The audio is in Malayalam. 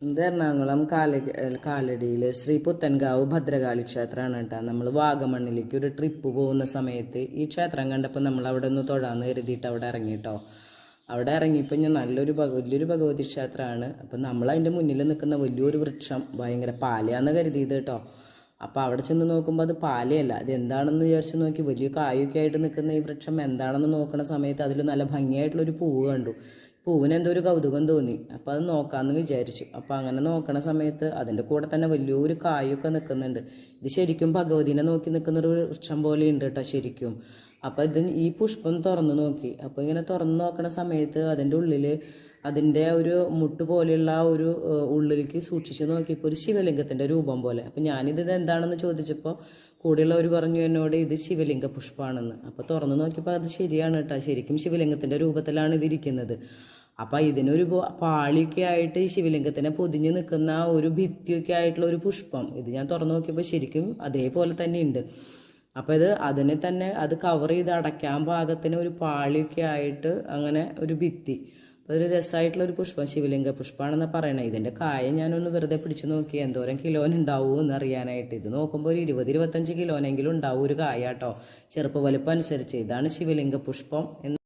ഇത് എറണാകുളം കാലടിയിൽ ശ്രീ പുത്തൻകാവ് ഭദ്രകാളി ക്ഷേത്രമാണ് കേട്ടോ. നമ്മൾ വാഗമണ്ണിലേക്ക് ഒരു ട്രിപ്പ് പോകുന്ന സമയത്ത് ഈ ക്ഷേത്രം കണ്ടപ്പോൾ നമ്മൾ അവിടെ ഒന്ന് തൊഴാന്ന് കരുതിയിട്ട് അവിടെ ഇറങ്ങിട്ടോ. അവിടെ ഇറങ്ങിയപ്പോൾ ഞാൻ വലിയൊരു ഭഗവതി ക്ഷേത്രമാണ്. അപ്പം നമ്മൾ അതിൻ്റെ മുന്നിൽ നിൽക്കുന്ന വലിയൊരു വൃക്ഷം ഭയങ്കര പാലയാന്ന് കരുതിയത് കേട്ടോ. അപ്പോൾ അവിടെ ചെന്ന് നോക്കുമ്പോൾ അത് പാലയല്ല, അത് എന്താണെന്ന് വിചാരിച്ച് നോക്കി. വലിയ കായൊക്കെ ആയിട്ട് നിൽക്കുന്ന ഈ വൃക്ഷം എന്താണെന്ന് നോക്കുന്ന സമയത്ത് അതിൽ നല്ല ഭംഗിയായിട്ടുള്ളൊരു പൂവ് കണ്ടു. പൂവിന് എന്തോ ഒരു കൗതുകം തോന്നി. അപ്പോൾ അത് നോക്കാമെന്ന് വിചാരിച്ചു. അപ്പോൾ അങ്ങനെ നോക്കണ സമയത്ത് അതിൻ്റെ കൂടെ തന്നെ വലിയൊരു കായൊക്കെ നിൽക്കുന്നുണ്ട്. ഇത് ശരിക്കും ഭഗവതിനെ നോക്കി നിൽക്കുന്നൊരു വൃക്ഷം പോലെ ഉണ്ട് കേട്ടോ ശരിക്കും. അപ്പോൾ ഈ പുഷ്പം തുറന്നു നോക്കി. അപ്പോൾ ഇങ്ങനെ തുറന്നു നോക്കണ സമയത്ത് അതിൻ്റെ ഉള്ളിൽ അതിൻ്റെ ഒരു മുട്ട് പോലെയുള്ള ഒരു ഉള്ളിലേക്ക് സൂക്ഷിച്ച് നോക്കിയപ്പോൾ ഒരു ശിവലിംഗത്തിൻ്റെ രൂപം പോലെ. അപ്പോൾ ഞാനിത് എന്താണെന്ന് ചോദിച്ചപ്പോൾ കൂടെയുള്ളവർ പറഞ്ഞു എന്നോട് ഇത് ശിവലിംഗ പുഷ്പമാണെന്ന്. അപ്പോൾ തുറന്നു നോക്കിയപ്പോൾ അത് ശരിയാണ് കേട്ടോ, ശരിക്കും ശിവലിംഗത്തിൻ്റെ രൂപത്തിലാണ് ഇതിരിക്കുന്നത്. അപ്പം ഇതിനൊരു പാളിയൊക്കെ ആയിട്ട് ഈ ശിവലിംഗത്തിനെ പൊതിഞ്ഞ് നിൽക്കുന്ന ഒരു ഭിത്തിയൊക്കെ ആയിട്ടുള്ള ഒരു പുഷ്പം ഇത് ഞാൻ തുറന്നു നോക്കിയപ്പോൾ ശരിക്കും അതേപോലെ തന്നെ ഉണ്ട്. അപ്പോൾ ഇത് അതിനെ തന്നെ അത് കവർ ചെയ്ത് അടയ്ക്കാൻ പാകത്തിന് ഒരു പാളിയൊക്കെ ആയിട്ട് അങ്ങനെ ഒരു ഭിത്തി. അപ്പോൾ ഒരു രസമായിട്ടുള്ള ഒരു പുഷ്പം, ശിവലിംഗ പുഷ്പമാണെന്ന് പറയണേ. ഇതിൻ്റെ കായ ഞാനൊന്ന് വെറുതെ പിടിച്ചു നോക്കി എന്തോരം കിലോനുണ്ടാവും എന്ന് അറിയാനായിട്ട്. ഇത് നോക്കുമ്പോൾ ഒരു 20-25 കിലോനെങ്കിലും ഉണ്ടാവും ഒരു കായ കേട്ടോ, ചെറുപ്പ വലുപ്പം അനുസരിച്ച്. ഇതാണ് ശിവലിംഗ പുഷ്പം എന്ന്